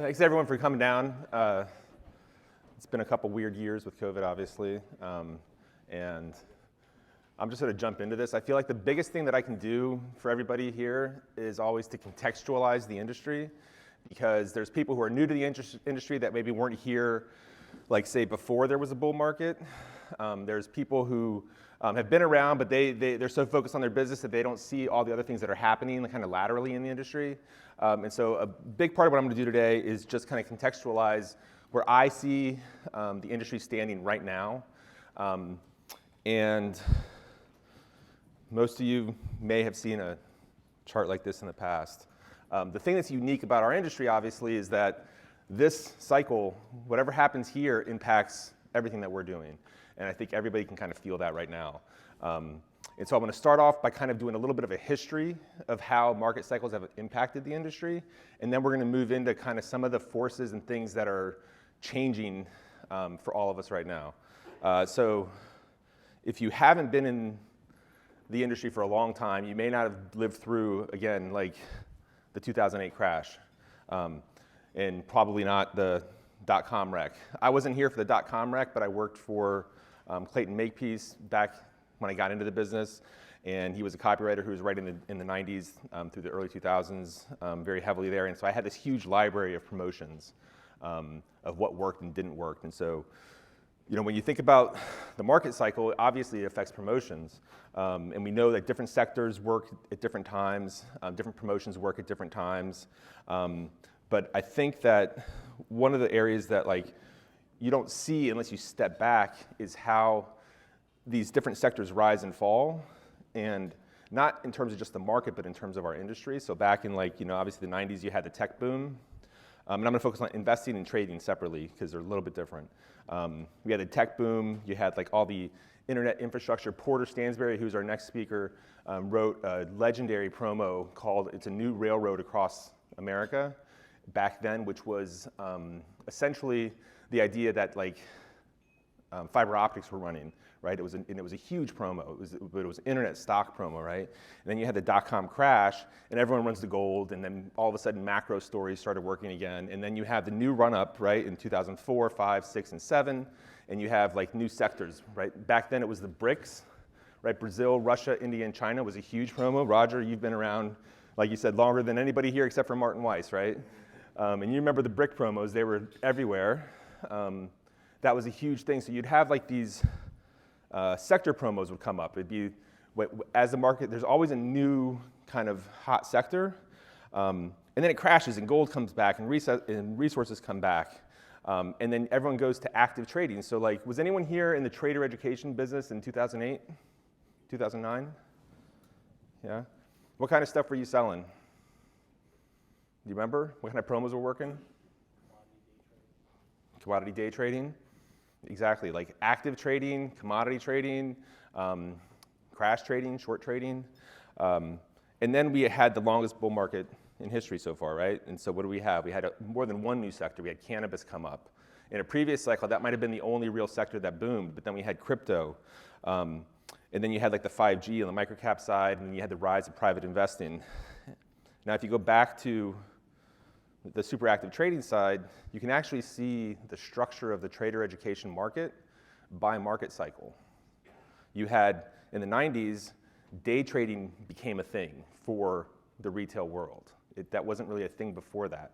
Thanks everyone for coming down. It's been a couple weird years with COVID, obviously, and I'm just going to jump into this. I feel like the biggest thing that I can do for everybody here is always to contextualize the industry, because there's people who are new to the industry that maybe weren't here, like say before there was a bull market. There's people who have been around, but they're so focused on their business that they don't see all the other things that are happening kind of laterally in the industry. And so a big part of what I'm going to do today is just kind of contextualize where I see the industry standing right now. And most of you may have seen a chart like this in the past. The thing that's unique about our industry, obviously, is that this cycle, whatever happens here, impacts everything that we're doing. And I think everybody can kind of feel that right now. And so I'm going to start off by kind of doing a little bit of a history of how market cycles have impacted the industry. And then we're going to move into kind of some of the forces and things that are changing for all of us right now. So if you haven't been in the industry for a long time, you may not have lived through, again, like the 2008 crash, and probably not the dot-com wreck. I wasn't here for the dot-com wreck, but I worked for Clayton Makepeace back when I got into the business, and he was a copywriter who was writing in the 90s through the early 2000s, very heavily there. And so I had this huge library of promotions of what worked and didn't work. And so, you know, when you think about the market cycle, obviously it affects promotions. And we know that different sectors work at different times, different promotions work at different times. But I think that one of the areas that like you don't see unless you step back is how these different sectors rise and fall, and not in terms of just the market, but in terms of our industry. So back in like, you know, obviously the 90s, you had the tech boom. And I'm going to focus on investing and trading separately because they're a little bit different. We had the tech boom. You had like all the internet infrastructure. Porter Stansberry, who's our next speaker, wrote a legendary promo called "It's a New Railroad Across America" back then, which was essentially the idea that like fiber optics were running, right? It was a huge promo. It was internet stock promo, right? And then you had the dot-com crash, and everyone runs to gold, and then all of a sudden macro stories started working again. And then you have the new run-up, right, in 2004, 5, 6, and 7, and you have like new sectors, right? Back then it was the BRICS, right? Brazil, Russia, India, and China was a huge promo. Roger, you've been around, like you said, longer than anybody here except for Martin Weiss, right? And you remember the BRIC promos, they were everywhere. That was a huge thing. So you'd have like these sector promos would come up. It'd be, as the market, there's always a new kind of hot sector. And then it crashes and gold comes back and resources come back. And then everyone goes to active trading. So like, was anyone here in the trader education business in 2008, 2009? Yeah? What kind of stuff were you selling? Do you remember what kind of promos were working? Commodity day trading. Exactly, like active trading, commodity trading, crash trading, short trading. And then we had the longest bull market in history so far, right? And so what do we have? We had more than one new sector. We had cannabis come up. In a previous cycle, that might have been the only real sector that boomed, but then we had crypto. And then you had like the 5G on the microcap side, and then you had the rise of private investing. Now, if you go back to the super active trading side, you can actually see the structure of the trader education market by market cycle. You had, in the 90s, day trading became a thing for the retail world. That wasn't really a thing before that.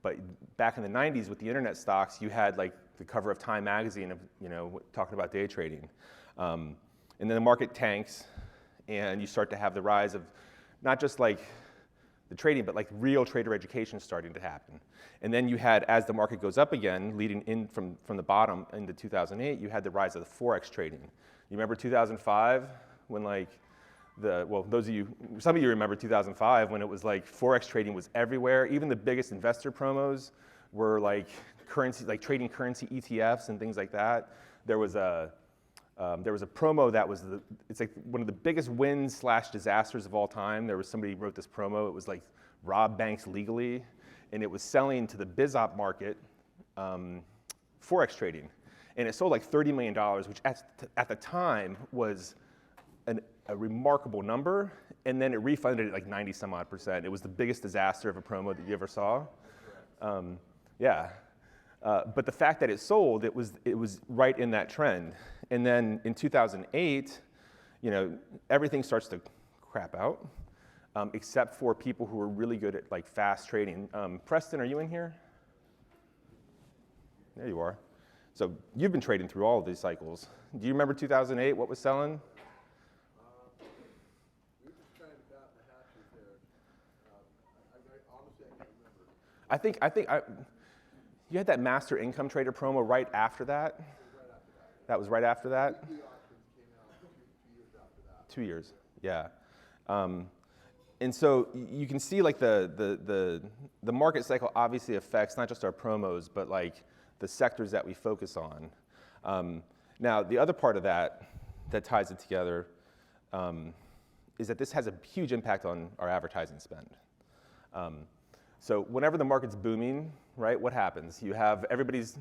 But back in the 90s with the internet stocks, you had like the cover of Time magazine of, you know, talking about day trading. And then the market tanks, and you start to have the rise of not just like the trading, but like real trader education starting to happen. And then you had, as the market goes up again, leading in from the bottom into 2008, you had the rise of the Forex trading. You remember 2005 when like those of you, some of you remember 2005 when it was like Forex trading was everywhere. Even the biggest investor promos were like currency, like trading currency ETFs and things like that. There was a promo that was, it's like one of the biggest wins / disasters of all time. There was somebody who wrote this promo. It was like rob banks legally, and it was selling to the BizOp market Forex trading. And it sold like $30 million, which at the time was a remarkable number. And then it refunded it like 90 some odd %. It was the biggest disaster of a promo that you ever saw. Yeah. But the fact that it sold, it was right in that trend. And then in 2008, everything starts to crap out, except for people who are really good at like fast trading. Preston, are you in here? There you are. So you've been trading through all of these cycles. Do you remember 2008? What was selling? We were just trying to bat the hatches there. Honestly, I can't remember. I think you had that master income trader promo right after that. Right after that. That was right after that. Weekly options came out 2 years after that. 2 years, yeah. And so you can see like the market cycle obviously affects not just our promos, but like the sectors that we focus on. Now, the other part of that ties it together is that this has a huge impact on our advertising spend. So whenever the market's booming, right, what happens? You have everybody's,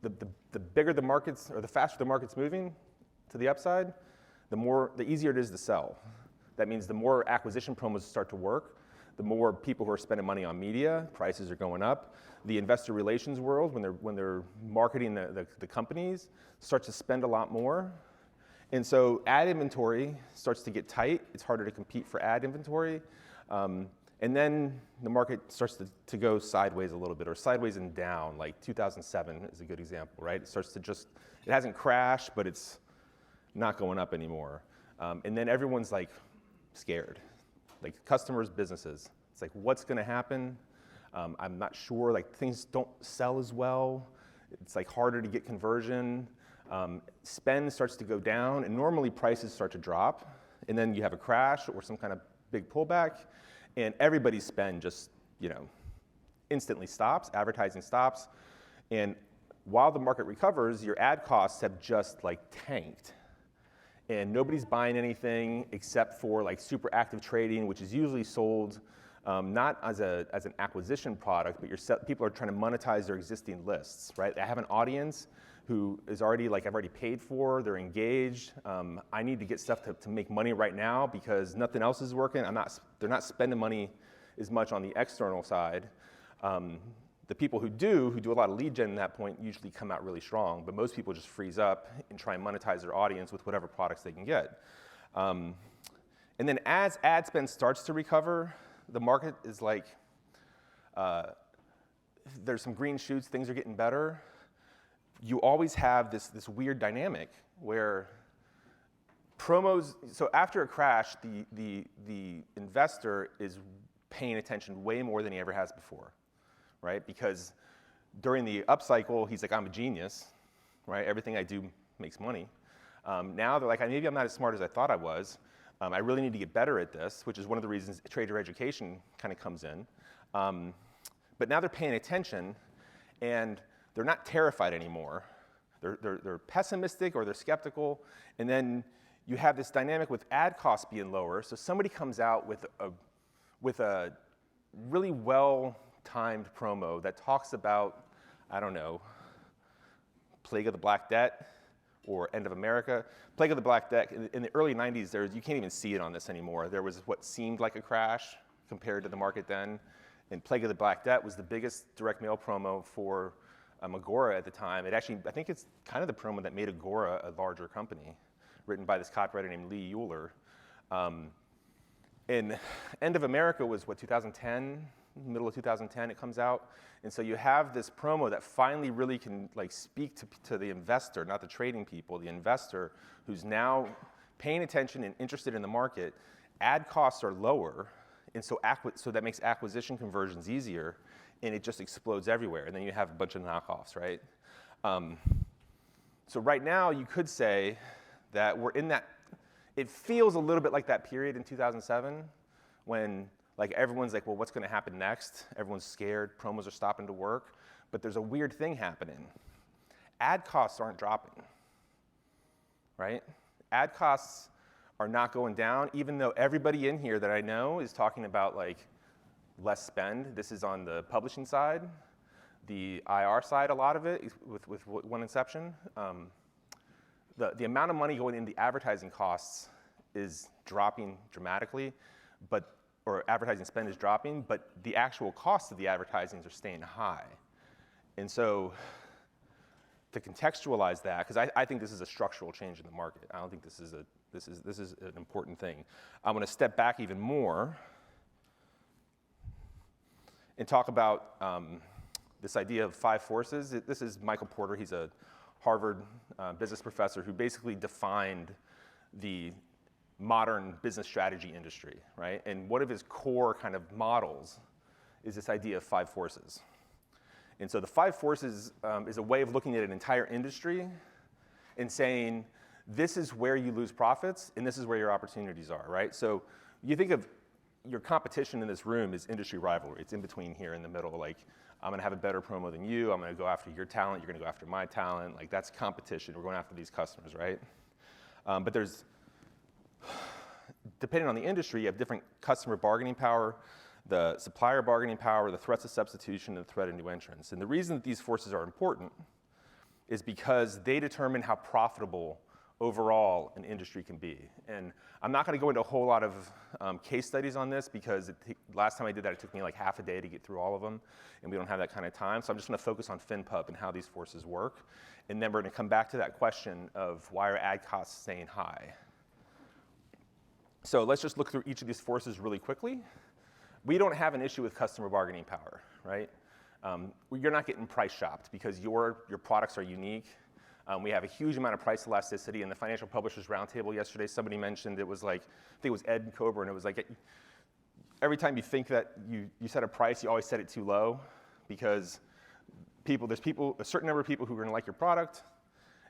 the bigger the markets, or the faster the market's moving to the upside, the easier it is to sell. That means the more acquisition promos start to work, the more people who are spending money on media, prices are going up. The investor relations world, when they're marketing the companies, starts to spend a lot more. And so ad inventory starts to get tight. It's harder to compete for ad inventory. And then the market starts to go sideways a little bit, or sideways and down, like 2007 is a good example, right? It starts to it hasn't crashed, but it's not going up anymore. And then everyone's like scared, like customers, businesses. It's like, what's gonna happen? I'm not sure, like things don't sell as well. It's like harder to get conversion. Spend starts to go down, and normally prices start to drop. And then you have a crash or some kind of big pullback, and everybody's spend just, instantly stops, advertising stops. And while the market recovers, your ad costs have just like tanked. And nobody's buying anything except for like super active trading, which is usually sold not as an acquisition product, but people are trying to monetize their existing lists, right? They have an audience who is already like, I've already paid for, they're engaged. I need to get stuff to make money right now because nothing else is working. They're not spending money as much on the external side. The people who do a lot of lead gen at that point usually come out really strong, but most people just freeze up and try and monetize their audience with whatever products they can get. And then as ad spend starts to recover, the market is like, there's some green shoots, things are getting better. You always have this weird dynamic where promos, so after a crash, the investor is paying attention way more than he ever has before, right? Because during the upcycle, he's like, I'm a genius, right? Everything I do makes money. Now they're like, maybe I'm not as smart as I thought I was. I really need to get better at this, which is one of the reasons trader education kind of comes in. But now they're paying attention, and they're not terrified anymore. They're pessimistic or they're skeptical. And then you have this dynamic with ad costs being lower. So somebody comes out with a really well-timed promo that talks about, I don't know, Plague of the Black Death or End of America. Plague of the Black Death, in the early 90s, you can't even see it on this anymore. There was what seemed like a crash compared to the market then. And Plague of the Black Death was the biggest direct mail promo for Agora at the time. I think it's kind of the promo that made Agora a larger company, written by this copywriter named Lee Euler. And End of America was, 2010? Middle of 2010 it comes out. And so you have this promo that finally really can like speak to the investor, not the trading people, the investor who's now paying attention and interested in the market. Ad costs are lower, and so that makes acquisition conversions easier, and it just explodes everywhere. And then you have a bunch of knockoffs, right? So right now you could say that we're in that, it feels a little bit like that period in 2007 when like everyone's like, well, what's going to happen next? Everyone's scared, promos are stopping to work, but there's a weird thing happening. Ad costs aren't dropping, right? Ad costs are not going down, even though everybody in here that I know is talking about like less spend. This is on the publishing side. The IR side, a lot of it, with one exception. The amount of money going into the advertising costs is dropping dramatically, or advertising spend is dropping, but the actual costs of the advertising are staying high. And so to contextualize that, because I think this is a structural change in the market. I don't think this is an important thing. I'm going to step back even more and talk about this idea of 5 forces. This is Michael Porter. He's a Harvard business professor who basically defined the modern business strategy industry, right? And one of his core kind of models is this idea of 5 forces. And so the 5 forces is a way of looking at an entire industry and saying, this is where you lose profits, and this is where your opportunities are, right? So you think of your competition in this room is industry rivalry. It's in between here in the middle. Like, I'm gonna have a better promo than you. I'm gonna go after your talent. You're gonna go after my talent. Like, that's competition. We're going after these customers, right? But there's, depending on the industry, you have different customer bargaining power, the supplier bargaining power, the threats of substitution, and the threat of new entrants. And the reason that these forces are important is because they determine how profitable overall an industry can be. And I'm not going to go into a whole lot of case studies on this because last time I did that, it took me like half a day to get through all of them, and we don't have that kind of time. So I'm just going to focus on FinPub and how these forces work. And then we're going to come back to that question of why are ad costs staying high? So let's just look through each of these forces really quickly. We don't have an issue with customer bargaining power, right? You're not getting price shopped because your products are unique. We have a huge amount of price elasticity. In the Financial Publishers Roundtable yesterday, somebody mentioned it was like, I think it was Ed Coburn, it was like, every time you think that you set a price, you always set it too low because there's a certain number of people who are gonna like your product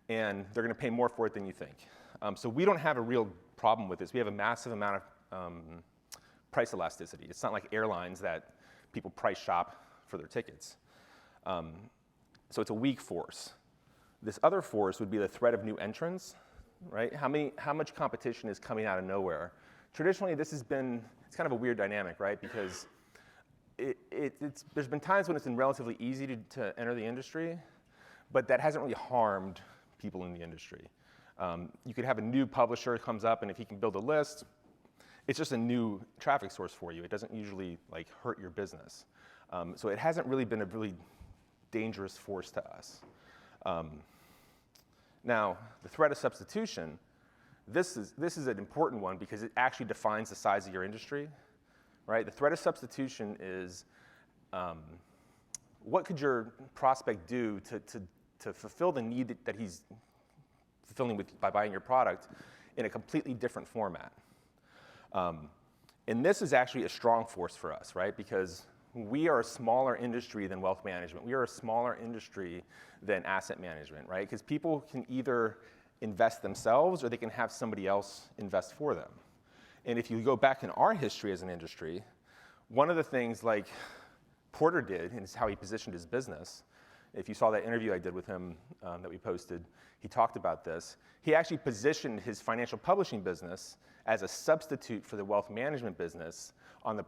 and they're gonna pay more for it than you think. So we don't have a real problem with this. We have a massive amount of price elasticity. It's not like airlines that people price shop for their tickets. So it's a weak force. This other force would be the threat of new entrants, right? How much competition is coming out of nowhere? Traditionally, it's kind of a weird dynamic, right? Because there's been times when it's been relatively easy to enter the industry, but that hasn't really harmed people in the industry. You could have a new publisher that comes up, and if he can build a list, it's just a new traffic source for you. It doesn't usually like hurt your business. So it hasn't really been a really dangerous force to us. Now, the threat of substitution, this is an important one because it actually defines the size of your industry, right? The threat of substitution is what could your prospect do to fulfill the need that he's fulfilling by buying your product in a completely different format. And this is actually a strong force for us, right? Because we are a smaller industry than wealth management. We are a smaller industry than asset management, right? Because people can either invest themselves or they can have somebody else invest for them. And if you go back in our history as an industry, one of the things like Porter did, and it's how he positioned his business, if you saw that interview I did with him that we posted, he talked about this. He actually positioned his financial publishing business as a substitute for the wealth management business on the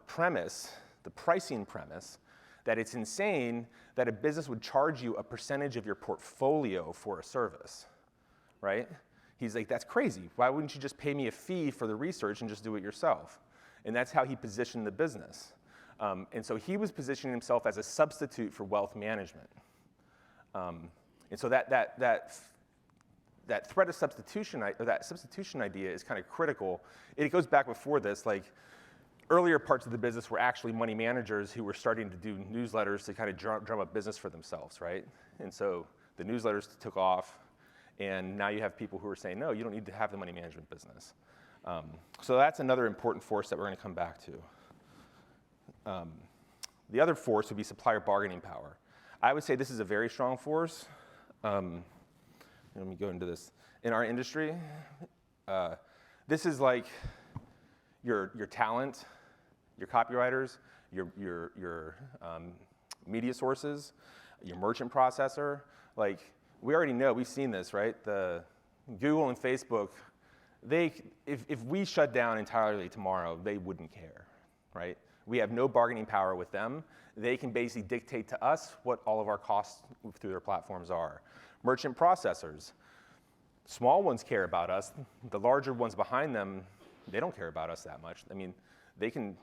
pricing premise, that it's insane that a business would charge you a percentage of your portfolio for a service, right? He's like, that's crazy. Why wouldn't you just pay me a fee for the research and just do it yourself? And that's how he positioned the business. And so he was positioning himself as a substitute for wealth management. And so that threat of substitution, or that substitution idea is kind of critical. It goes back before this, like earlier parts of the business were actually money managers who were starting to do newsletters to kind of drum up business for themselves, right? And so the newsletters took off, and now you have people who are saying, no, you don't need to have the money management business. So that's another important force that we're going to come back to. The other force would be supplier bargaining power. I would say this is a very strong force. Let me go into this. In our industry, this is like your talent, your copywriters, your media sources, your merchant processor. Like, we already know, we've seen this, right? The Google and Facebook, if we shut down entirely tomorrow, they wouldn't care, right? We have no bargaining power with them. They can basically dictate to us what all of our costs through their platforms are. Merchant processors, small ones care about us. The larger ones behind them, they don't care about us that much. I mean, they can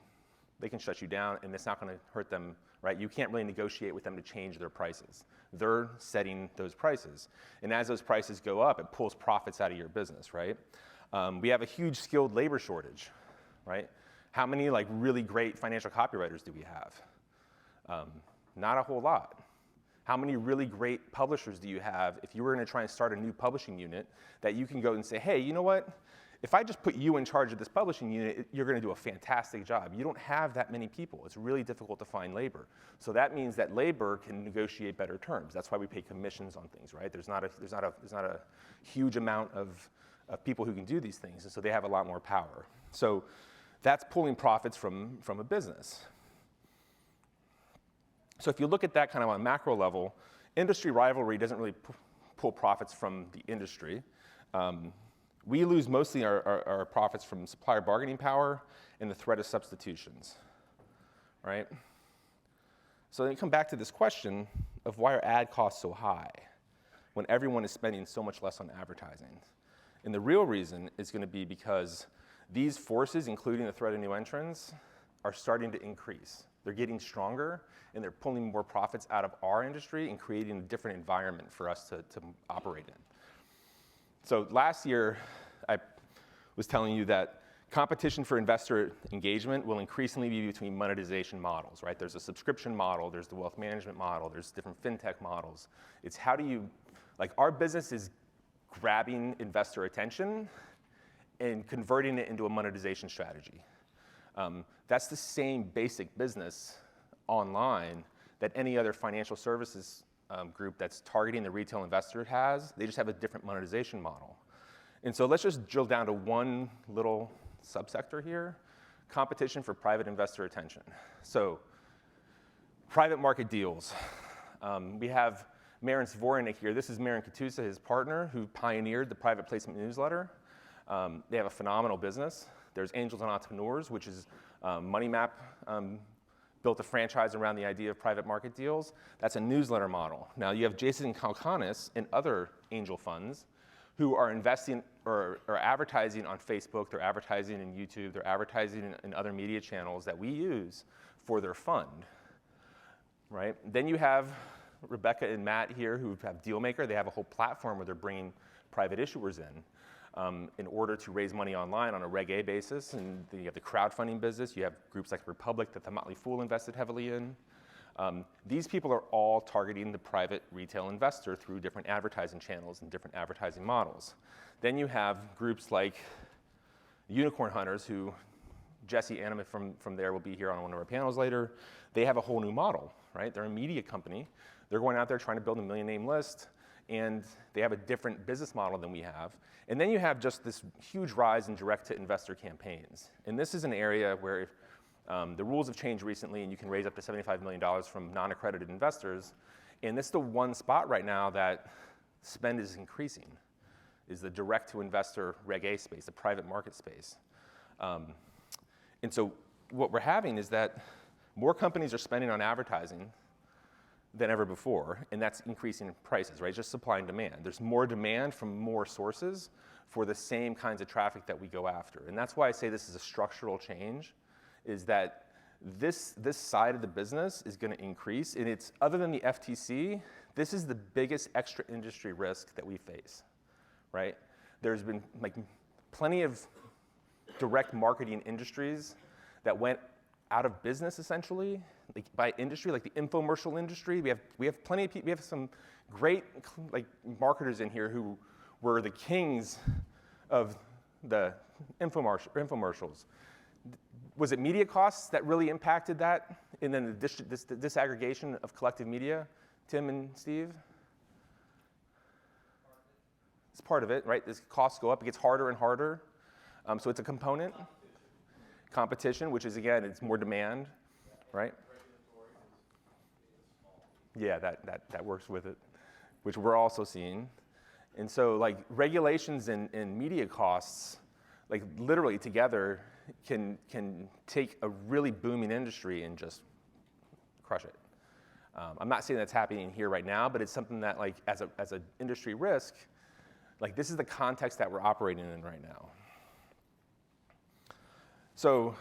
They can shut you down, and it's not going to hurt them, right? You can't really negotiate with them to change their prices. They're setting those prices. And as those prices go up, it pulls profits out of your business, right? We have a huge skilled labor shortage, right? How many like really great financial copywriters do we have? Not a whole lot. How many really great publishers do you have if you were going to try and start a new publishing unit that you can go and say, hey, you know what? If I just put you in charge of this publishing unit, you're going to do a fantastic job. You don't have that many people. It's really difficult to find labor. So that means that labor can negotiate better terms. That's why we pay commissions on things, right? There's not a huge amount of people who can do these things, and so they have a lot more power. So that's pulling profits from a business. So if you look at that kind of on a macro level, industry rivalry doesn't really pull profits from the industry. We lose mostly our profits from supplier bargaining power and the threat of substitutions, right? So then you come back to this question of why are ad costs so high when everyone is spending so much less on advertising? And the real reason is going to be because these forces, including the threat of new entrants, are starting to increase. They're getting stronger, and they're pulling more profits out of our industry and creating a different environment for us to operate in. So last year, I was telling you that competition for investor engagement will increasingly be between monetization models, right? There's a subscription model, there's the wealth management model, there's different fintech models. It's how do you, like our business is grabbing investor attention and converting it into a monetization strategy. That's the same basic business online that any other financial services group that's targeting the retail investor has. They just have a different monetization model. And so let's just drill down to one little subsector here, competition for private investor attention. So private market deals. We have Marin Svorinik here. This is Marin Katusa, his partner, who pioneered the private placement newsletter. They have a phenomenal business. There's Angels and Entrepreneurs, which is MoneyMap built a franchise around the idea of private market deals. That's a newsletter model. Now you have Jason Kalkanis and other angel funds who are investing or advertising on Facebook, they're advertising in YouTube, they're advertising in other media channels that we use for their fund, right? Then you have Rebecca and Matt here who have Dealmaker. They have a whole platform where they're bringing private issuers in order to raise money online on a Reg A basis. And then you have the crowdfunding business. You have groups like Republic that the Motley Fool invested heavily in. These people are all targeting the private retail investor through different advertising channels and different advertising models. Then you have groups like Unicorn Hunters, who Jesse Anima from there will be here on one of our panels later. They have a whole new model, right? They're a media company. They're going out there trying to build a million name list, and they have a different business model than we have. And then you have just this huge rise in direct-to-investor campaigns. And this is an area where the rules have changed recently, and you can raise up to $75 million from non-accredited investors. And this is the one spot right now that spend is increasing, is the direct-to-investor Reg A space, the private market space. And so what we're having is that more companies are spending on advertising than ever before, and that's increasing prices, right? Just supply and demand. There's more demand from more sources for the same kinds of traffic that we go after. And that's why I say this is a structural change, is that this side of the business is going to increase, and it's, other than the FTC, this is the biggest extra industry risk that we face, right? There's been like plenty of direct marketing industries that went out of business essentially, like by industry, like the infomercial industry. We have plenty of people. We have some great like marketers in here who were the kings of the infomercials. Was it media costs that really impacted that, and then the disaggregation of collective media? Tim and Steve? It's part of it, right? As costs go up, it gets harder and harder. So it's a component. Competition, which is, again, it's more demand, right? Yeah, that works with it, which we're also seeing. And so like regulations and media costs, like literally together can take a really booming industry and just crush it. I'm not saying that's happening here right now, but it's something that like as an industry risk, like this is the context that we're operating in right now. So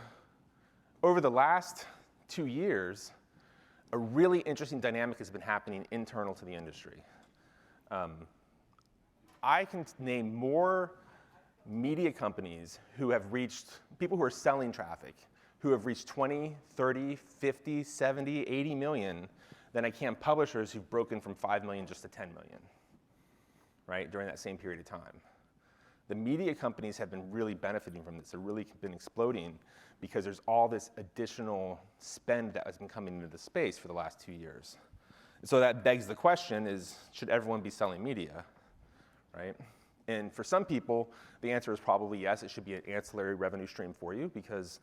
over the last 2 years, a really interesting dynamic has been happening internal to the industry. I can name more media companies who have reached, people who are selling traffic, who have reached 20, 30, 50, 70, 80 million than I can publishers who've broken from 5 million just to 10 million, right, during that same period of time. The media companies have been really benefiting from this. They've really been exploding because there's all this additional spend that has been coming into the space for the last 2 years. And so that begs the question is, should everyone be selling media, right? And for some people, the answer is probably yes, it should be an ancillary revenue stream for you because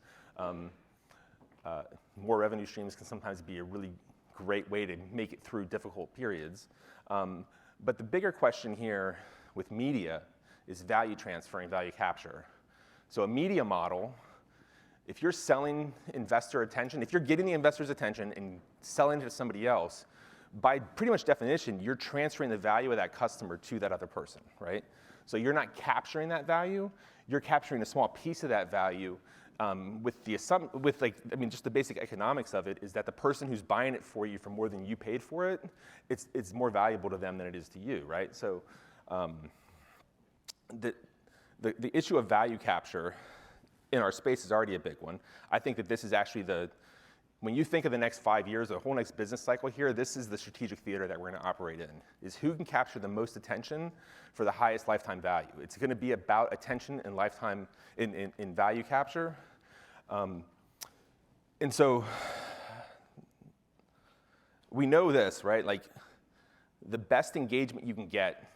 more revenue streams can sometimes be a really great way to make it through difficult periods. But the bigger question here with media is value transfer and value capture. So a media model, if you're selling investor attention, if you're getting the investor's attention and selling it to somebody else, by pretty much definition, you're transferring the value of that customer to that other person, right? So you're not capturing that value, you're capturing a small piece of that value just the basic economics of it is that the person who's buying it for you for more than you paid for it, it's more valuable to them than it is to you, right? So the issue of value capture in our space is already a big one. I think that this is actually when you think of the next 5 years, the whole next business cycle here, this is the strategic theater that we're going to operate in, is who can capture the most attention for the highest lifetime value. It's going to be about attention and lifetime in value capture. And so we know this, right? Like the best engagement you can get,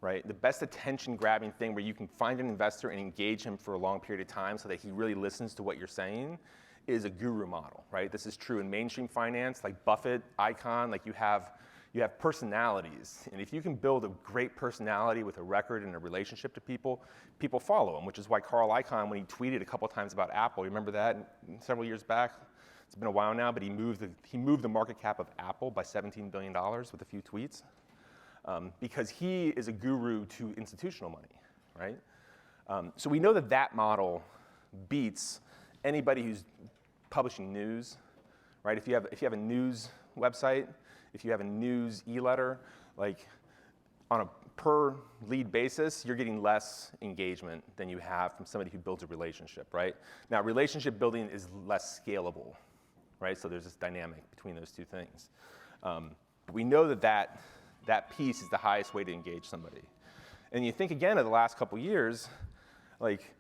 right? The best attention grabbing thing where you can find an investor and engage him for a long period of time so that he really listens to what you're saying is a guru model, right? This is true in mainstream finance, like Buffett, Icahn, like you have personalities. And if you can build a great personality with a record and a relationship to people, people follow him, which is why Carl Icahn, when he tweeted a couple times about Apple, you remember that several years back? It's been a while now, but he moved the market cap of Apple by $17 billion with a few tweets because he is a guru to institutional money, right? So we know that model beats anybody who's publishing news, right? If you have a news website, if you have a news e-letter, like on a per lead basis, you're getting less engagement than you have from somebody who builds a relationship, right? Now, relationship building is less scalable, right? So there's this dynamic between those two things. We know that piece is the highest way to engage somebody. And you think again of the last couple years, like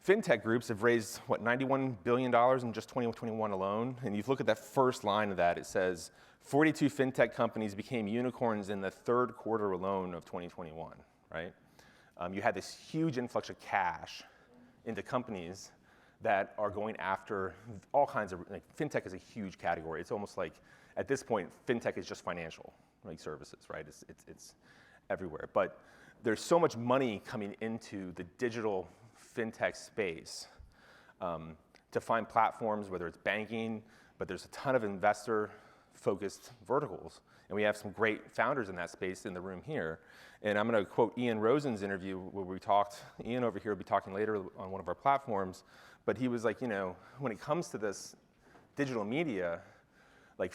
fintech groups have raised, $91 billion in just 2021 alone. And you look at that first line of that, it says 42 fintech companies became unicorns in the third quarter alone of 2021, right? You had this huge influx of cash into companies that are going after all kinds of, like fintech is a huge category. It's almost like, at this point, fintech is just financial services, right? It's everywhere. But there's so much money coming into the digital fintech space to find platforms, whether it's banking, but there's a ton of investor-focused verticals. And we have some great founders in that space in the room here. And I'm going to quote Ian Rosen's interview where we talked, Ian over here will be talking later on one of our platforms, but he was like, when it comes to this digital media, like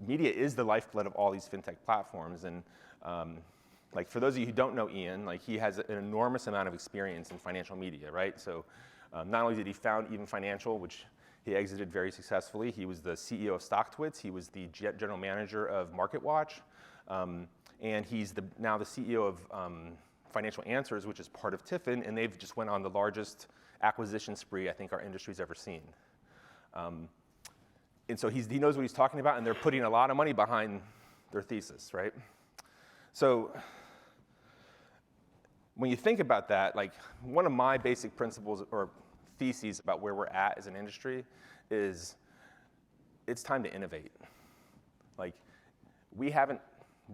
media is the lifeblood of all these fintech platforms. And like for those of you who don't know Ian, like he has an enormous amount of experience in financial media, right? So not only did he found Even Financial, which he exited very successfully, he was the CEO of StockTwits, he was the general manager of MarketWatch, and he's now the CEO of Financial Answers, which is part of Tiffin, and they've just went on the largest acquisition spree I think our industry's ever seen. And so he knows what he's talking about, and they're putting a lot of money behind their thesis, right? So when you think about that, like one of my basic principles or theses about where we're at as an industry is it's time to innovate. Like we haven't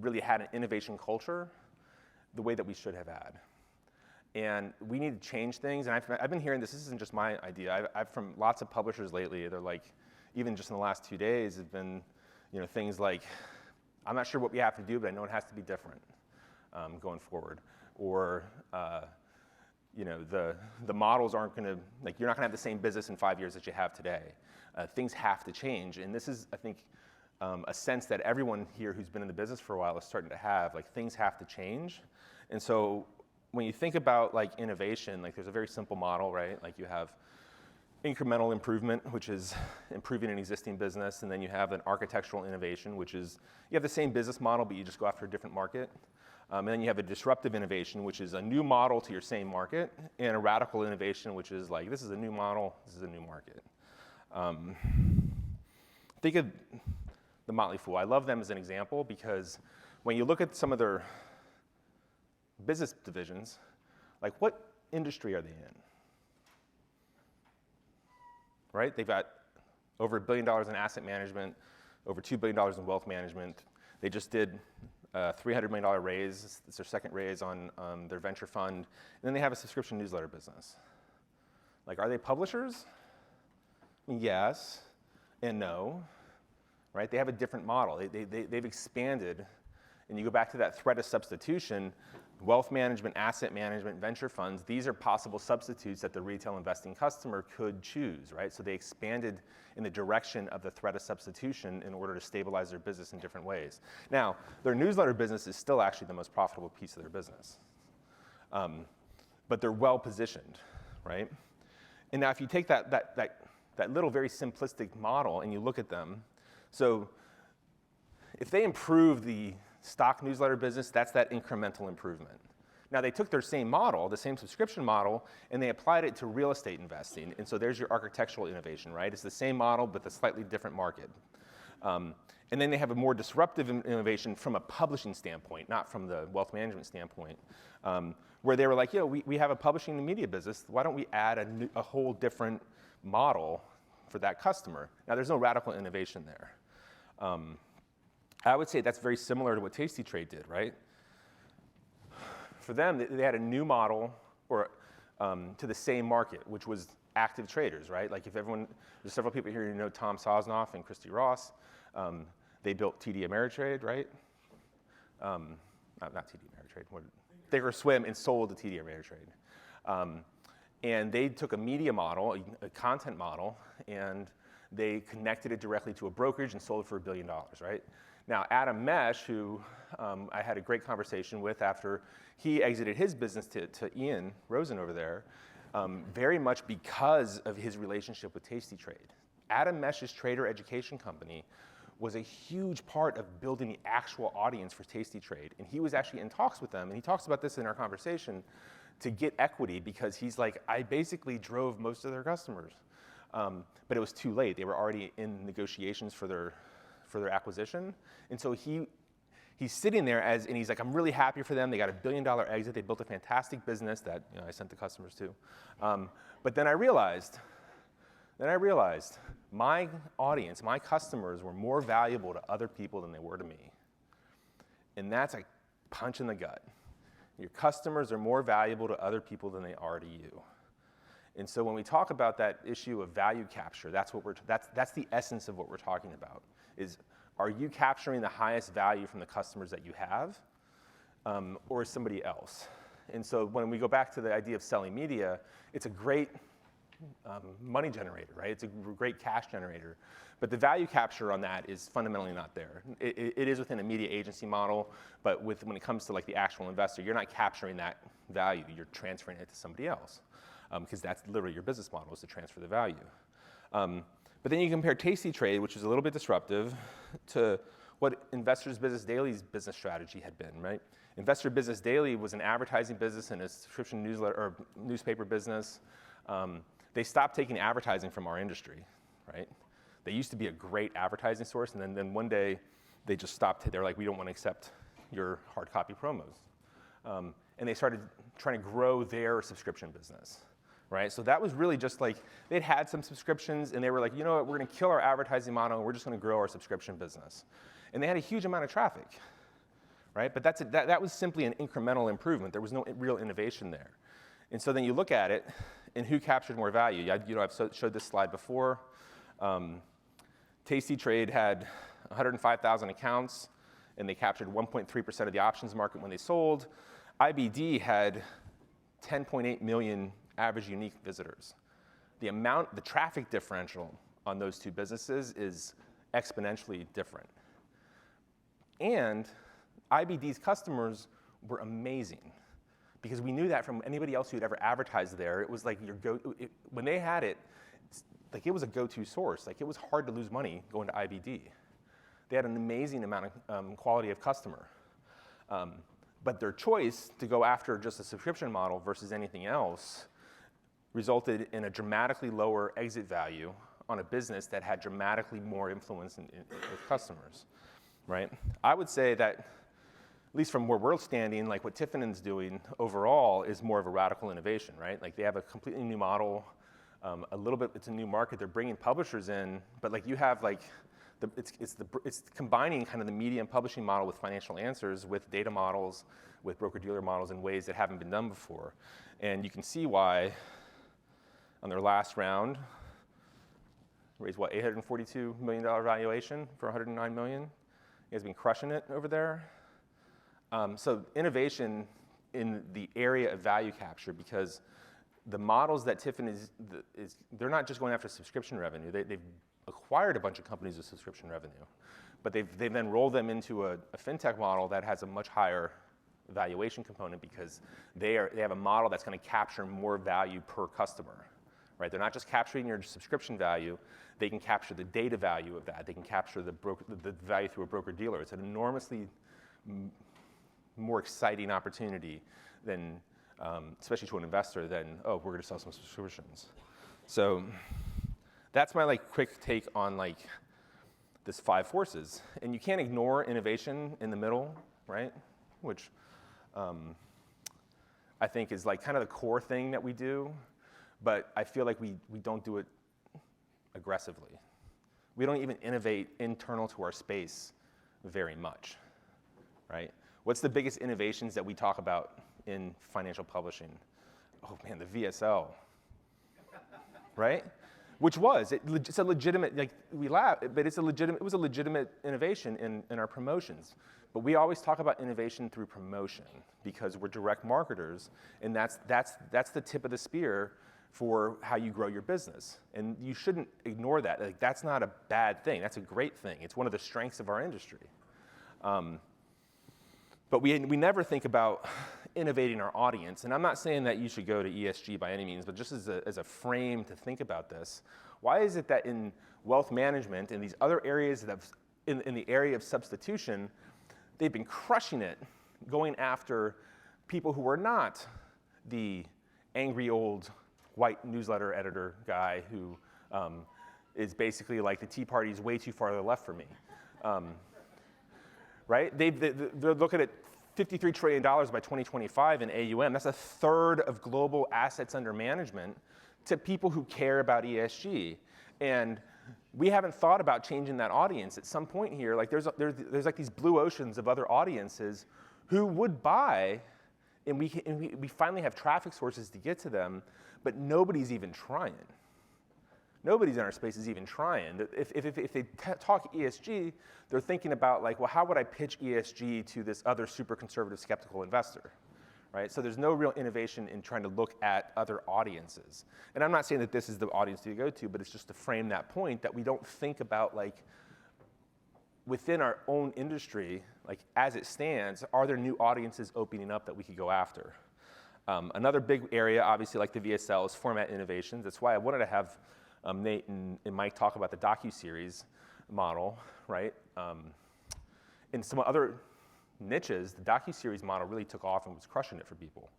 really had an innovation culture the way that we should have had. And we need to change things. And I've been hearing this isn't just my idea. I've from lots of publishers lately, they're like, even just in the last 2 days, have been things like, I'm not sure what we have to do, but I know it has to be different going forward. Or, the models aren't going to, like, you're not going to have the same business in 5 years that you have today. Things have to change, and this is, I think, a sense that everyone here who's been in the business for a while is starting to have, like, things have to change. And so when you think about, like, innovation, like, there's a very simple model, right? Like, you have incremental improvement, which is improving an existing business, and then you have an architectural innovation, which is, you have the same business model, but you just go after a different market. And then you have a disruptive innovation, which is a new model to your same market, and a radical innovation, which is like, this is a new model, this is a new market. Think of the Motley Fool. I love them as an example because when you look at some of their business divisions, like, what industry are they in? Right? They've got over $1 billion in asset management, over $2 billion in wealth management. They just did a $300 million raise. It's their second raise on their venture fund. And then they have a subscription newsletter business. Like, are they publishers? Yes and no, right? They have a different model. They've expanded. And you go back to that threat of substitution, wealth management, asset management, venture funds, these are possible substitutes that the retail investing customer could choose, right? So they expanded in the direction of the threat of substitution in order to stabilize their business in different ways. Now, their newsletter business is still actually the most profitable piece of their business. But they're well positioned, right? And now if you take that little very simplistic model and you look at them, so if they improve the stock newsletter business, that's that incremental improvement. Now, they took their same model, the same subscription model, and they applied it to real estate investing. And so there's your architectural innovation, right? It's the same model, but a slightly different market. And then they have a more disruptive innovation from a publishing standpoint, not from the wealth management standpoint, where they were like, we have a publishing and media business. Why don't we add a whole different model for that customer? Now, there's no radical innovation there. I would say that's very similar to what Tasty Trade did, right? For them, they had a new model to the same market, which was active traders, right? Like, there's several people here who know Tom Sosnoff and Christy Ross. They built TD Ameritrade, right? Not TD Ameritrade. Thinkorswim and sold to TD Ameritrade. And they took a media model, a content model, and they connected it directly to a brokerage and sold it for $1 billion, right? Now, Adam Mesh, who I had a great conversation with after he exited his business to Ian Rosen over there, very much because of his relationship with Tasty Trade. Adam Mesh's trader education company was a huge part of building the actual audience for Tasty Trade. And he was actually in talks with them, and he talks about this in our conversation, to get equity because he's like, I basically drove most of their customers. But it was too late. They were already in negotiations for their acquisition. And so he's sitting there and he's like, I'm really happy for them. They got a $1 billion exit. They built a fantastic business that I sent the customers to. But then I realized my audience, my customers were more valuable to other people than they were to me. And that's a punch in the gut. Your customers are more valuable to other people than they are to you. And so when we talk about that issue of value capture, that's the essence of what we're talking about, is, are you capturing the highest value from the customers that you have, or somebody else? And so when we go back to the idea of selling media, it's a great money generator, right? It's a great cash generator. But the value capture on that is fundamentally not there. It is within a media agency model, but when it comes to, like, the actual investor, you're not capturing that value. You're transferring it to somebody else. Because that's literally your business model, is to transfer the value. But then you compare Tasty Trade, which is a little bit disruptive, to what Investors Business Daily's business strategy had been, right? Investor Business Daily was an advertising business and a subscription newsletter or newspaper business. They stopped taking advertising from our industry, right? They used to be a great advertising source, and then one day they just stopped. They're like, we don't want to accept your hard copy promos. And they started trying to grow their subscription business. Right? So that was really just like, they'd had some subscriptions and they were like, you know what, we're going to kill our advertising model and we're just going to grow our subscription business. And they had a huge amount of traffic, right? But that was simply an incremental improvement. There was no real innovation there. And so then you look at it, and who captured more value? I've showed this slide before. Tasty Trade had 105,000 accounts, and they captured 1.3% of the options market when they sold. IBD had 10.8 million average unique visitors. The traffic differential on those two businesses is exponentially different. And IBD's customers were amazing, because we knew that from anybody else who had ever advertised there. It was like when they had it, like it was a go-to source. Like it was hard to lose money going to IBD. They had an amazing amount of quality of customer. But their choice to go after just a subscription model versus anything else resulted in a dramatically lower exit value on a business that had dramatically more influence with customers, right? I would say that, at least from where we're standing, like what Tiffinen's doing overall is more of a radical innovation, right? Like they have a completely new model, it's a new market. They're bringing publishers in, but like you have like, it's combining kind of the media and publishing model with financial answers, with data models, with broker-dealer models in ways that haven't been done before. And you can see why on their last round, raised what, $842 million valuation for $109 million? You guys been crushing it over there. So innovation in the area of value capture, because the models that Tiffin they're not just going after subscription revenue. They've acquired a bunch of companies with subscription revenue, but they've then rolled them into a fintech model that has a much higher valuation component, because they have a model that's going to capture more value per customer, right? They're not just capturing your subscription value. They can capture the data value of that. They can capture the value through a broker-dealer. It's an enormously more exciting opportunity than, especially to an investor, than, oh, we're going to sell some subscriptions. So that's my like quick take on like this 5 forces. And you can't ignore innovation in the middle, right? Which I think is like kind of the core thing that we do, but I feel like we don't do it aggressively. We don't even innovate internal to our space very much, right? What's the biggest innovations that we talk about in financial publishing? Oh man, the VSL, right? Which it's a legitimate, like we laugh, but it was a legitimate innovation in our promotions. But we always talk about innovation through promotion because we're direct marketers, and that's the tip of the spear for how you grow your business. And you shouldn't ignore that. Like that's not a bad thing. That's a great thing. It's one of the strengths of our industry. But we never think about innovating our audience. And I'm not saying that you should go to ESG by any means, but just as a frame to think about this, why is it that in wealth management and these other areas in the area of substitution, they've been crushing it, going after people who are not the angry old white newsletter editor guy who is basically like the Tea Party's way too far to the left for me. Right? They're looking at $53 trillion by 2025 in AUM. That's a third of global assets under management to people who care about ESG. And we haven't thought about changing that audience. At some point here, like there's like these blue oceans of other audiences who would buy, and we finally have traffic sources to get to them, but nobody's even trying. Nobody's in our space is even trying. If they talk ESG, they're thinking about like, well, how would I pitch ESG to this other super conservative skeptical investor, right? So there's no real innovation in trying to look at other audiences. And I'm not saying that this is the audience to go to, but it's just to frame that point that we don't think about like within our own industry, like as it stands, are there new audiences opening up that we could go after? Another big area, obviously like the VSL, is format innovations. That's why I wanted to have Nate and Mike talk about the docuseries model, right? In some other niches, the docuseries model really took off and was crushing it for people.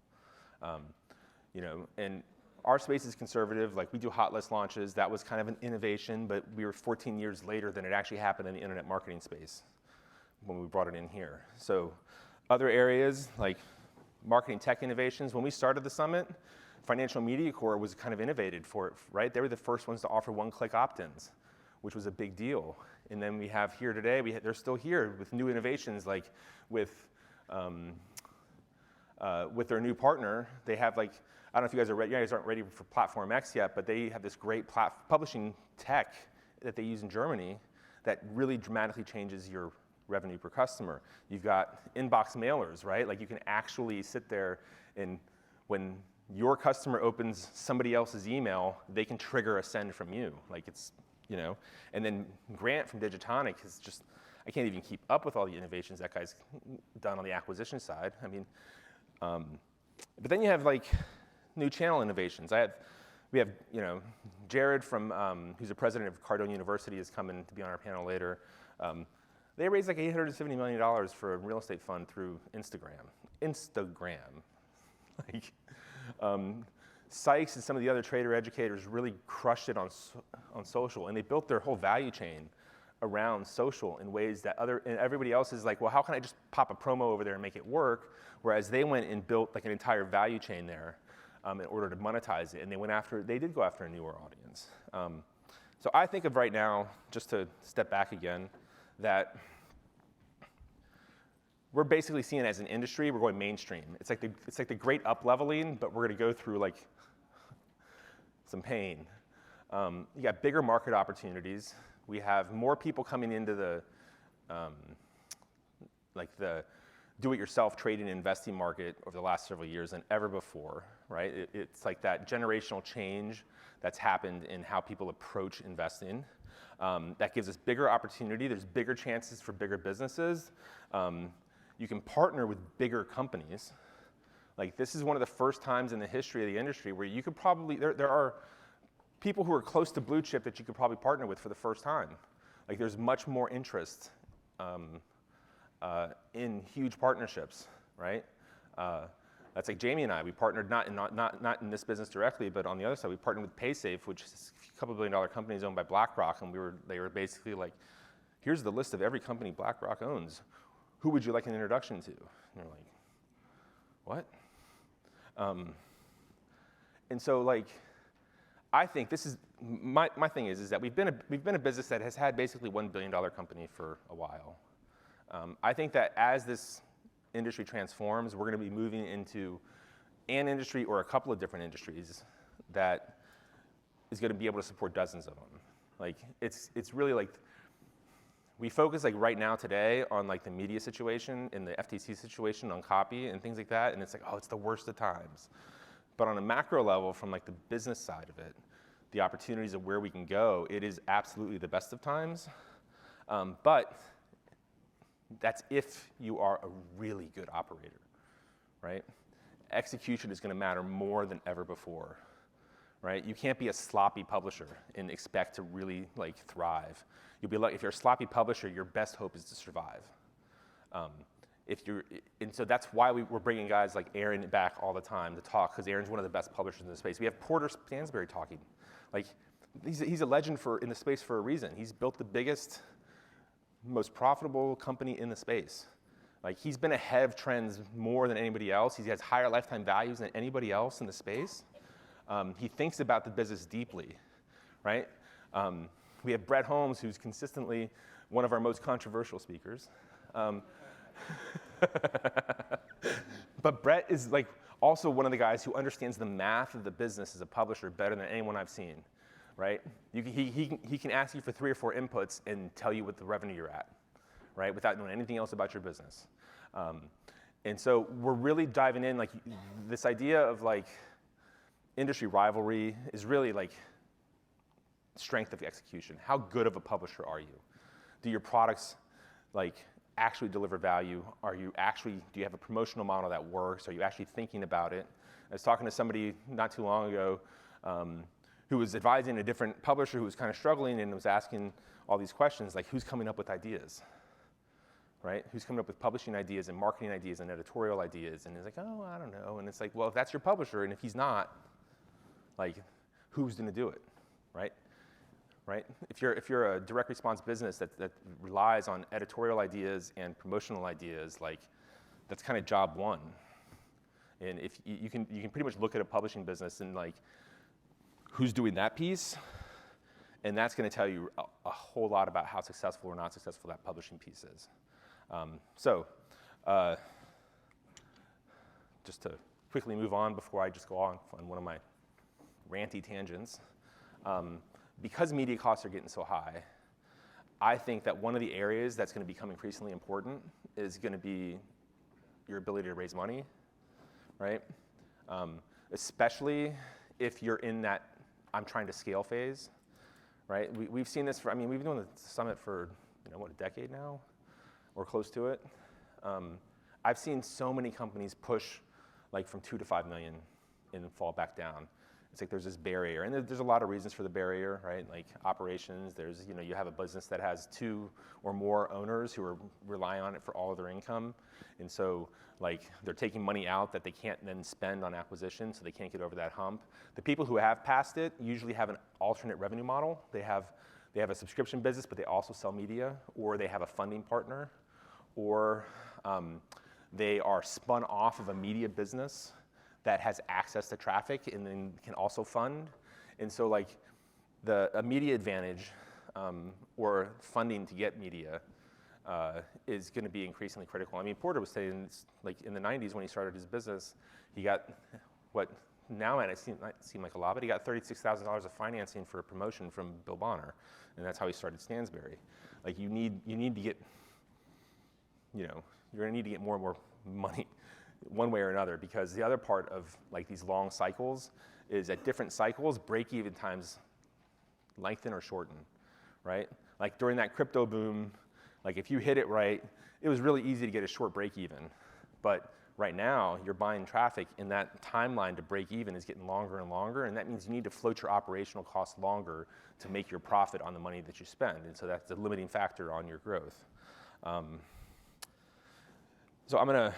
And our space is conservative. Like we do hot list launches. That was kind of an innovation, but we were 14 years later than it actually happened in the internet marketing space when we brought it in here. So other areas like marketing tech innovations. When we started the summit, Financial Media Corps was kind of innovated for it, right? They were the first ones to offer one-click opt-ins, which was a big deal. And then we have here today, they're still here with new innovations, like with their new partner. They have like, I don't know if you guys are ready, you guys aren't ready for Platform X yet, but they have this great publishing tech that they use in Germany that really dramatically changes your revenue per customer. You've got inbox mailers, right? Like you can actually sit there and when your customer opens somebody else's email, they can trigger a send from you. Like it's, and then Grant from Digitonic is just, I can't even keep up with all the innovations that guy's done on the acquisition side. I mean, but then you have like new channel innovations. We have, Jared from, who's the president of Cardone University is coming to be on our panel later. They raised like $870 million for a real estate fund through Instagram. Like, Sykes and some of the other trader educators really crushed it on social, and they built their whole value chain around social in ways that and everybody else is like, well, how can I just pop a promo over there and make it work? Whereas they went and built like an entire value chain there in order to monetize it, and they did go after a newer audience. So I think of right now, just to step back again, that we're basically seeing as an industry, we're going mainstream. It's like the great up-leveling, but we're going to go through like some pain. You got bigger market opportunities. We have more people coming into the do-it-yourself trading and investing market over the last several years than ever before, right? It's like that generational change that's happened in how people approach investing. That gives us bigger opportunity. There's bigger chances for bigger businesses. You can partner with bigger companies. Like this is one of the first times in the history of the industry where you could probably, there are people who are close to blue chip that you could probably partner with for the first time. Like there's much more interest in huge partnerships, right? That's like Jamie and I, we partnered not in this business directly, but on the other side, we partnered with PaySafe, which is a couple $1 billion company owned by BlackRock, and they were basically like, here's the list of every company BlackRock owns. Who would you like an introduction to? And you're like, what? And so like, I think this is, my thing is that we've been a business that has had basically $1 billion company for a while. I think that as this industry transforms, we're going to be moving into an industry or a couple of different industries that is going to be able to support dozens of them. Like it's really like, we focus like right now today on like the media situation and the FTC situation on copy and things like that, and it's like, oh, it's the worst of times. But on a macro level, from like the business side of it, the opportunities of where we can go, it is absolutely the best of times. But that's if you are a really good operator, right? Execution is going to matter more than ever before, right? You can't be a sloppy publisher and expect to really like thrive. You'll be like, if you're a sloppy publisher, your best hope is to survive. And so that's why we're bringing guys like Aaron back all the time to talk, because Aaron's one of the best publishers in the space. We have Porter Stansberry talking. Like, he's a legend in the space for a reason. He's built the biggest, most profitable company in the space. Like, he's been ahead of trends more than anybody else. He has higher lifetime values than anybody else in the space. He thinks about the business deeply, right? We have Brett Holmes, who's consistently one of our most controversial speakers. But Brett is like also one of the guys who understands the math of the business as a publisher better than anyone I've seen, right? He can ask you for 3 or 4 inputs and tell you what the revenue you're at, right? Without knowing anything else about your business. And so we're really diving in, like this idea of like industry rivalry is really like strength of execution. How good of a publisher are you? Do your products like actually deliver value? Do you have a promotional model that works? Are you actually thinking about it? I was talking to somebody not too long ago who was advising a different publisher who was kind of struggling and was asking all these questions, like who's coming up with ideas, right? Who's coming up with publishing ideas and marketing ideas and editorial ideas? And he's like, oh, I don't know. And it's like, well, if that's your publisher and if he's not, like, who's gonna do it, right? Right? If you're a direct response business that relies on editorial ideas and promotional ideas, like that's kind of job one. And if you can pretty much look at a publishing business and like who's doing that piece, and that's going to tell you a whole lot about how successful or not successful that publishing piece is. Just to quickly move on before I just go on one of my ranty tangents. Because media costs are getting so high, I think that one of the areas that's going to become increasingly important is going to be your ability to raise money, right? especially if you're in that I'm trying to scale phase, right? We've seen this we've been doing the summit for, a decade now, or close to it. I've seen so many companies push like from 2 to 5 million and fall back down. It's like there's this barrier, and there's a lot of reasons for the barrier, right? Like operations, there's, you have a business that has 2 or more owners who are relying on it for all of their income. And so like they're taking money out that they can't then spend on acquisition, so they can't get over that hump. The people who have passed it usually have an alternate revenue model. They have a subscription business, but they also sell media, or they have a funding partner, or they are spun off of a media business that has access to traffic and then can also fund. And so like a media advantage or funding to get media is gonna be increasingly critical. Porter was saying, like in the 90s when he started his business, he got what now might seem like a lot, but he got $36,000 of financing for a promotion from Bill Bonner, and that's how he started Stansberry. Like you need to get, you're gonna need to get more and more money one way or another, because the other part of like these long cycles is at different cycles, break-even times lengthen or shorten, right? Like during that crypto boom, like if you hit it right, it was really easy to get a short break-even. But right now, you're buying traffic, and that timeline to break even is getting longer and longer, and that means you need to float your operational costs longer to make your profit on the money that you spend, and so that's a limiting factor on your growth. So I'm gonna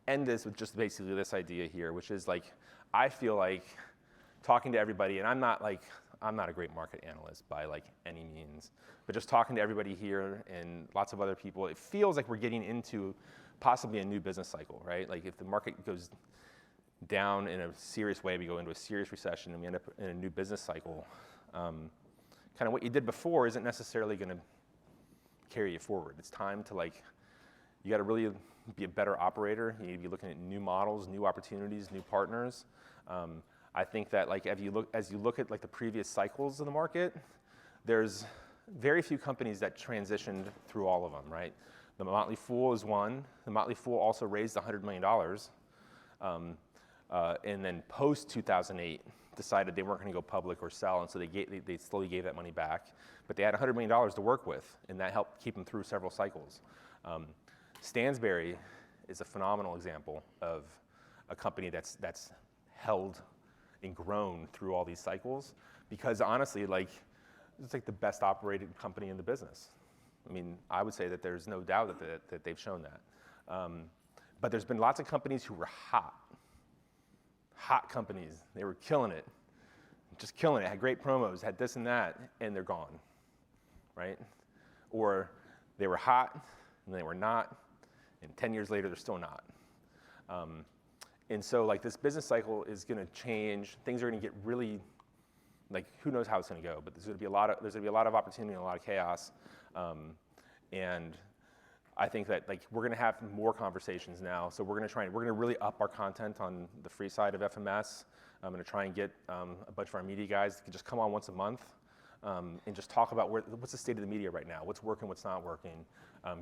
end this with just basically this idea here, which is like, I feel like talking to everybody, and I'm not a great market analyst by like any means, but just talking to everybody here and lots of other people, it feels like we're getting into possibly a new business cycle, right? Like if the market goes down in a serious way, we go into a serious recession and we end up in a new business cycle. Kind of what you did before isn't necessarily gonna carry you forward. It's time to you gotta really be a better operator. You need to be looking at new models, new opportunities, new partners. I think that as you look at the previous cycles in the market, there's very few companies that transitioned through all of them, right? The Motley Fool is one. The Motley Fool also raised $100 million, and then post 2008 decided they weren't going to go public or sell, and so they slowly gave that money back. But they had $100 million to work with, and that helped keep them through several cycles. Stansberry is a phenomenal example of a company that's held and grown through all these cycles, because honestly, it's the best operated company in the business. I would say that there's no doubt that they've shown that. But there's been lots of companies who were hot companies. They were killing it, just killing it, had great promos, had this and that, and they're gone, right? Or they were hot, and they were not, and 10 years later, they're still not. And so this business cycle is gonna change. Things are gonna get really, who knows how it's gonna go, but there's gonna be a lot of opportunity and a lot of chaos. And I think that we're gonna have more conversations now. So we're gonna really up our content on the free side of FMS. I'm gonna try and get a bunch of our media guys to just come on once a month and just talk about what's the state of the media right now, what's working, what's not working,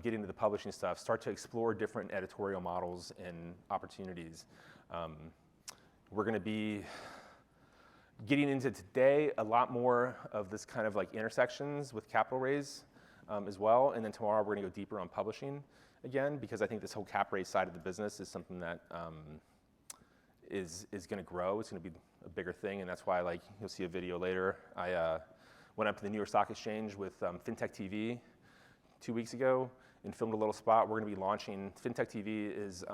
get into the publishing stuff, start to explore different editorial models and opportunities. We're gonna be getting into today a lot more of this kind of intersections with capital raise as well, and then tomorrow we're gonna go deeper on publishing again, because I think this whole cap raise side of the business is something that is gonna grow. It's gonna be a bigger thing, and that's why you'll see a video later. I went up to the New York Stock Exchange with FinTech TV 2 weeks ago and filmed a little spot. We're gonna be launching, FinTech TV is,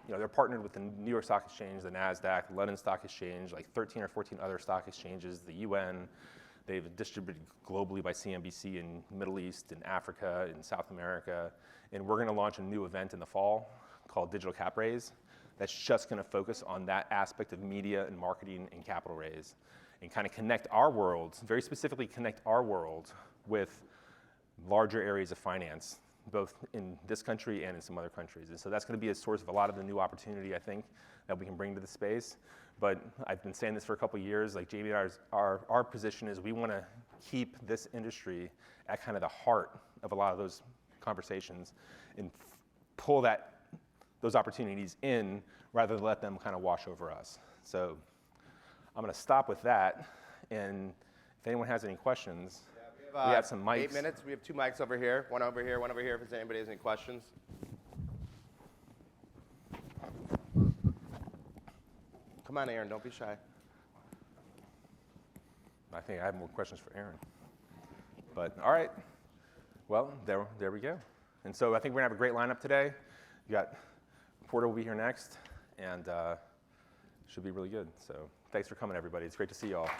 they're partnered with the New York Stock Exchange, the NASDAQ, the London Stock Exchange, 13 or 14 other stock exchanges, the UN. They've distributed globally by CNBC in Middle East and Africa and South America. And we're gonna launch a new event in the fall called Digital Cap Raise that's just gonna focus on that aspect of media and marketing and capital raise, and kind of connect our worlds, very specifically connect our world with larger areas of finance, both in this country and in some other countries. And so that's gonna be a source of a lot of the new opportunity, I think, that we can bring to the space. But I've been saying this for a couple of years, Jamie and our position is we wanna keep this industry at kind of the heart of a lot of those conversations and pull those opportunities in rather than let them kind of wash over us. So I'm going to stop with that. And if anyone has any questions, we have some mics. 8 minutes. We have 2 mics over here, one over here, if anybody has any questions. Come on, Aaron, don't be shy. I think I have more questions for Aaron. But all right, well, there we go. And so I think we're gonna have a great lineup today. You got Porter will be here next, and should be really good. So thanks for coming, everybody. It's great to see you all.